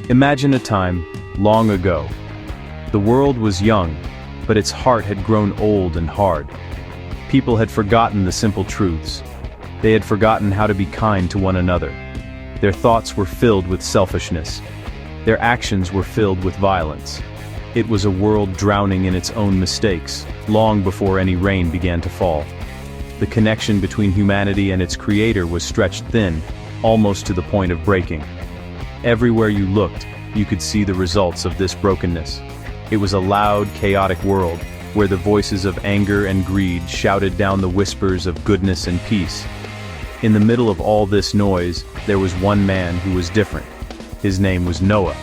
Imagine a time, long ago. The world was young, but its heart had grown old and hard. People had forgotten the simple truths. They had forgotten how to be kind to one another. Their thoughts were filled with selfishness. Their actions were filled with violence. It was a world drowning in its own mistakes, long before any rain began to fall. The connection between humanity and its creator was stretched thin, almost to the point of breaking. Everywhere you looked, you could see the results of this brokenness. It was a loud, chaotic world, where the voices of anger and greed shouted down the whispers of goodness and peace. In the middle of all this noise, there was one man who was different. His name was Noah.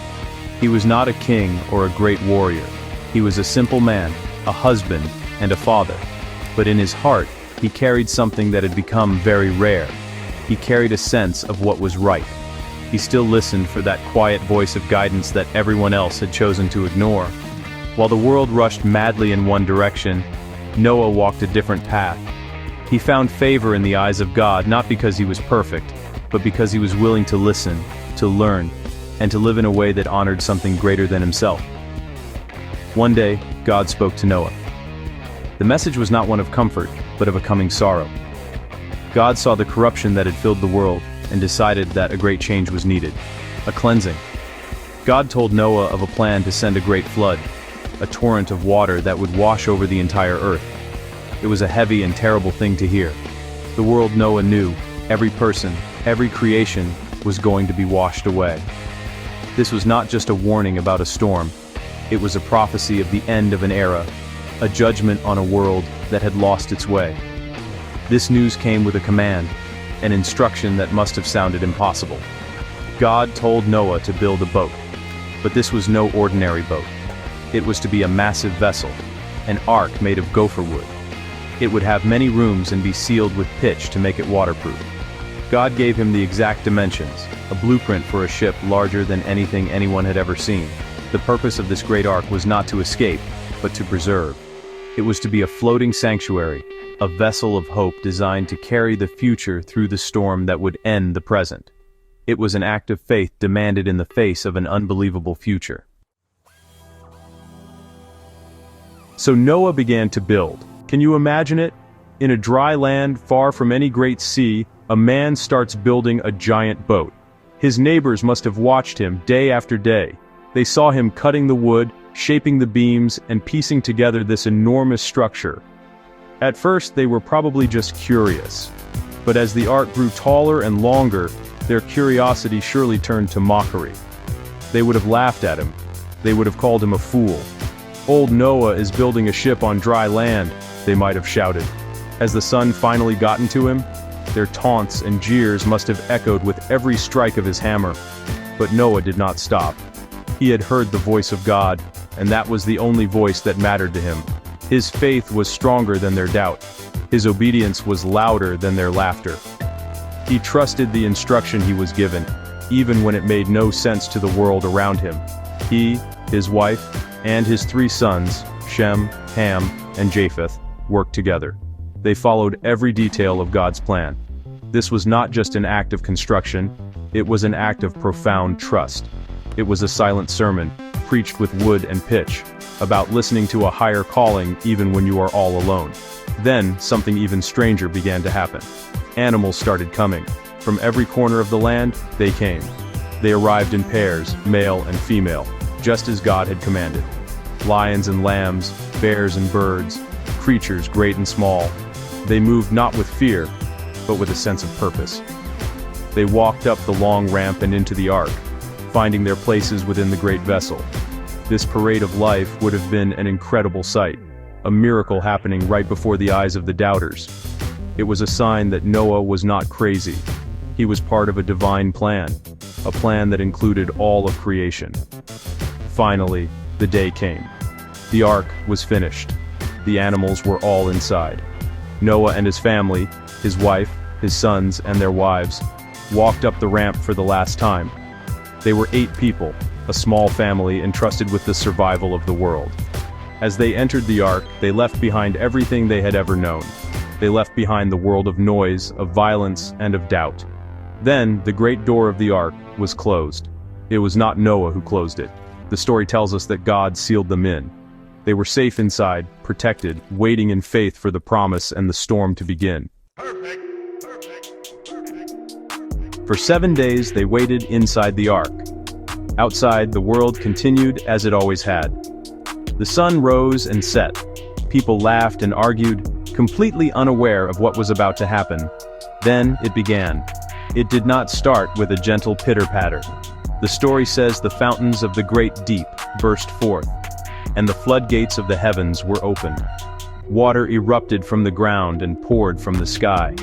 He was not a king or a great warrior. He was a simple man, a husband, and a father. But in his heart, he carried something that had become very rare. He carried a sense of what was right. He still listened for that quiet voice of guidance that everyone else had chosen to ignore. While the world rushed madly in one direction, Noah walked a different path. He found favor in the eyes of God not because he was perfect, but because he was willing to listen, to learn, and to live in a way that honored something greater than himself. One day, God spoke to Noah. The message was not one of comfort, but of a coming sorrow. God saw the corruption that had filled the world, and decided that a great change was needed, a cleansing. God told Noah of a plan to send a great flood, a torrent of water that would wash over the entire earth. It was a heavy and terrible thing to hear. The world Noah knew, every person, every creation, was going to be washed away. This was not just a warning about a storm, it was a prophecy of the end of an era, a judgment on a world that had lost its way. This news came with a command, an instruction that must have sounded impossible. God told Noah to build a boat, but this was no ordinary boat. It was to be a massive vessel, an ark made of gopher wood. It would have many rooms and be sealed with pitch to make it waterproof. God gave him the exact dimensions, a blueprint for a ship larger than anything anyone had ever seen. The purpose of this great ark was not to escape, but to preserve. It was to be a floating sanctuary, a vessel of hope designed to carry the future through the storm that would end the present. It was an act of faith demanded in the face of an unbelievable future. So Noah began to build. Can you imagine it? In a dry land far from any great sea, a man starts building a giant boat. His neighbors must have watched him day after day. They saw him cutting the wood, shaping the beams, and piecing together this enormous structure. At first, they were probably just curious. But as the ark grew taller and longer, their curiosity surely turned to mockery. They would have laughed at him. They would have called him a fool. "Old Noah is building a ship on dry land," they might have shouted. As the sun finally got into him, their taunts and jeers must have echoed with every strike of his hammer. But Noah did not stop. He had heard the voice of God, and that was the only voice that mattered to him. His faith was stronger than their doubt. His obedience was louder than their laughter. He trusted the instruction he was given, even when it made no sense to the world around him. He, his wife, and his 3 sons, Shem, Ham, and Japheth, worked together. They followed every detail of God's plan. This was not just an act of construction, it was an act of profound trust. It was a silent sermon, preached with wood and pitch, about listening to a higher calling even when you are all alone. Then, something even stranger began to happen. Animals started coming. From every corner of the land, they came. They arrived in pairs, male and female, just as God had commanded. Lions and lambs, bears and birds, creatures great and small. They moved not with fear, but with a sense of purpose. They walked up the long ramp and into the ark, finding their places within the great vessel. This parade of life would have been an incredible sight, a miracle happening right before the eyes of the doubters. It was a sign that Noah was not crazy. He was part of a divine plan, a plan that included all of creation. Finally, the day came. The ark was finished. The animals were all inside. Noah and his family, his wife, his sons, and their wives, walked up the ramp for the last time. They were 8 people, a small family entrusted with the survival of the world. As they entered the ark, they left behind everything they had ever known. They left behind the world of noise, of violence, and of doubt. Then, the great door of the ark was closed. It was not Noah who closed it. The story tells us that God sealed them in. They were safe inside, protected, waiting in faith for the promise and the storm to begin. For 7 days they waited inside the ark. Outside, the world continued as it always had. The sun rose and set. People laughed and argued, completely unaware of what was about to happen. Then it began. It did not start with a gentle pitter-patter. The story says the fountains of the great deep burst forth, and the floodgates of the heavens were opened. Water erupted from the ground and poured from the sky.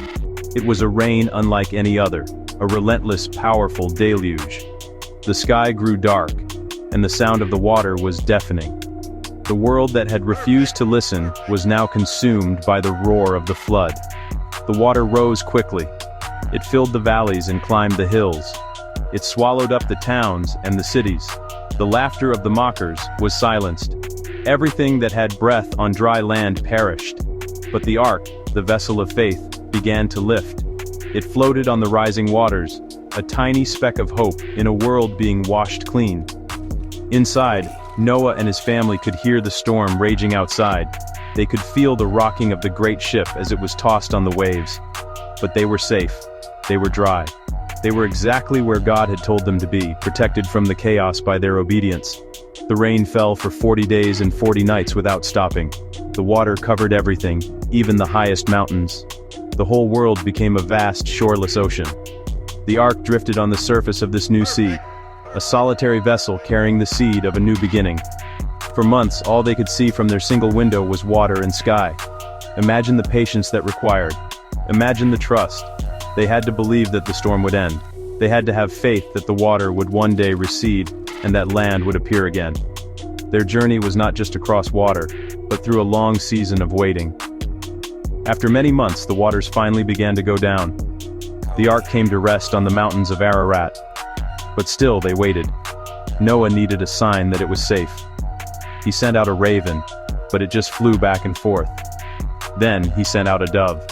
It was a rain unlike any other, a relentless, powerful deluge. The sky grew dark, and the sound of the water was deafening. The world that had refused to listen was now consumed by the roar of the flood. The water rose quickly. It filled the valleys and climbed the hills. It swallowed up the towns and the cities. The laughter of the mockers was silenced. Everything that had breath on dry land perished. But the ark, the vessel of faith, began to lift. It floated on the rising waters, a tiny speck of hope in a world being washed clean. Inside, Noah and his family could hear the storm raging outside. They could feel the rocking of the great ship as it was tossed on the waves. But they were safe. They were dry. They were exactly where God had told them to be, protected from the chaos by their obedience. The rain fell for 40 days and 40 nights without stopping. The water covered everything, even the highest mountains. The whole world became a vast, shoreless ocean. The ark drifted on the surface of this new sea, a solitary vessel carrying the seed of a new beginning. For months, all they could see from their single window was water and sky. Imagine the patience that required. Imagine the trust. They had to believe that the storm would end. They had to have faith that the water would one day recede and that land would appear again. Their journey was not just across water, but through a long season of waiting. After many months, the waters finally began to go down. The ark came to rest on the mountains of Ararat. But still they waited. Noah needed a sign that it was safe. He sent out a raven, but it just flew back and forth. Then he sent out a dove.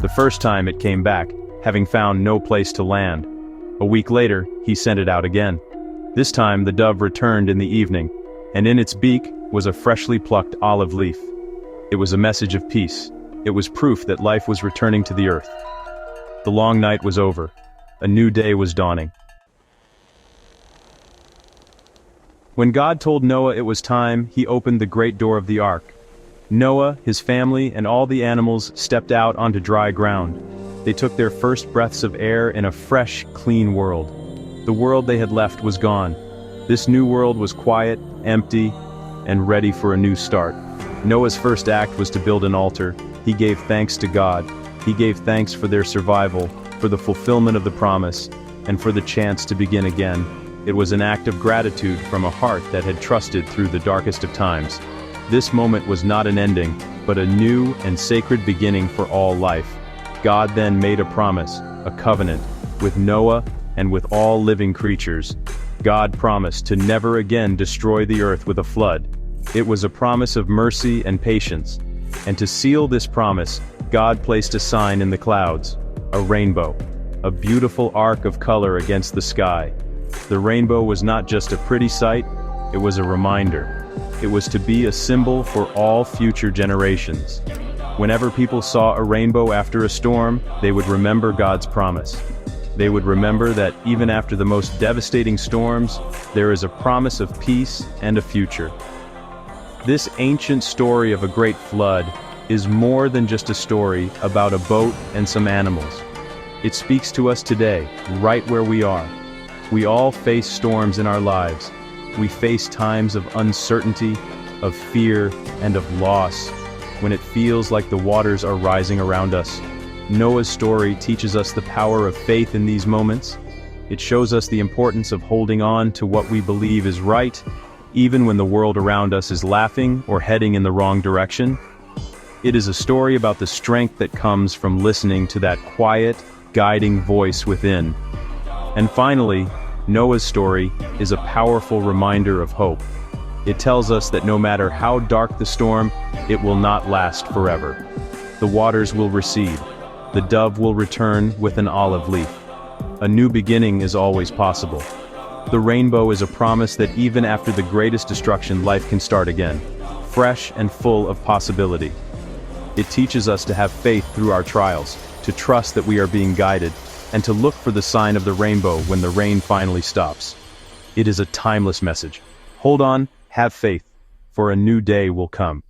The first time it came back, having found no place to land. A week later, he sent it out again. This time the dove returned in the evening, and in its beak was a freshly plucked olive leaf. It was a message of peace. It was proof that life was returning to the earth. The long night was over. A new day was dawning. When God told Noah it was time, he opened the great door of the ark. Noah, his family, and all the animals stepped out onto dry ground. They took their first breaths of air in a fresh, clean world. The world they had left was gone. This new world was quiet, empty, and ready for a new start. Noah's first act was to build an altar. He gave thanks to God. He gave thanks for their survival, for the fulfillment of the promise, and for the chance to begin again. It was an act of gratitude from a heart that had trusted through the darkest of times. This moment was not an ending, but a new and sacred beginning for all life. God then made a promise, a covenant, with Noah and with all living creatures. God promised to never again destroy the earth with a flood. It was a promise of mercy and patience. And to seal this promise, God placed a sign in the clouds, a rainbow, a beautiful arc of color against the sky. The rainbow was not just a pretty sight, it was a reminder. It was to be a symbol for all future generations. Whenever people saw a rainbow after a storm, they would remember God's promise. They would remember that even after the most devastating storms, there is a promise of peace and a future. This ancient story of a great flood is more than just a story about a boat and some animals. It speaks to us today, right where we are. We all face storms in our lives. We face times of uncertainty, of fear, and of loss, when it feels like the waters are rising around us. Noah's story teaches us the power of faith in these moments. It shows us the importance of holding on to what we believe is right, even when the world around us is laughing or heading in the wrong direction. It is a story about the strength that comes from listening to that quiet, guiding voice within. And finally, Noah's story is a powerful reminder of hope. It tells us that no matter how dark the storm, it will not last forever. The waters will recede. The dove will return with an olive leaf. A new beginning is always possible. The rainbow is a promise that even after the greatest destruction, life can start again, fresh and full of possibility. It teaches us to have faith through our trials, to trust that we are being guided, and to look for the sign of the rainbow when the rain finally stops. It is a timeless message. Hold on, have faith, for a new day will come.